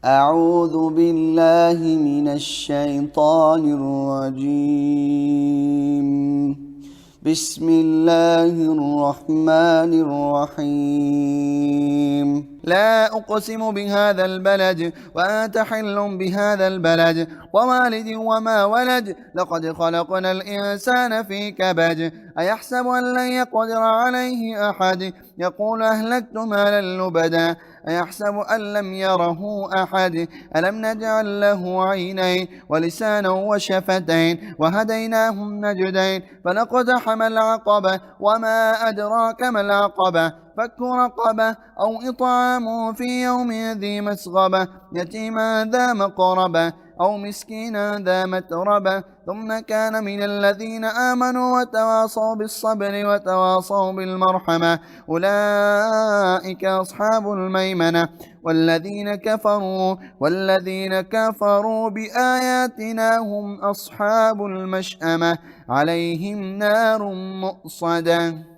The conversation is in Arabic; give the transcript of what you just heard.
أعوذ بالله من الشيطان الرجيم. بسم الله الرحمن الرحيم. لا أقسم بهذا البلد وأنت حل بهذا البلد ووالد وما ولد لقد خلقنا الإنسان في كبد أيحسب أن لن يقدر عليه أحد يقول أهلكت مالا لبدا أيحسب أن لم يره أحد ألم نجعل له عينين ولسانا وشفتين وهديناه النجدين فلاقتحم العقبة وما أدراك ما العقبة فك رقبة أو إطعام في يوم ذي مسغبة يتيما ذا مقربة أو مسكينا ذا متربة ثم كان من الذين آمنوا وتواصوا بالصبر وتواصوا بالمرحمة أولئك أصحاب الميمنة والذين كفروا بآياتنا هم أصحاب المشأمة عليهم نار مؤصدة.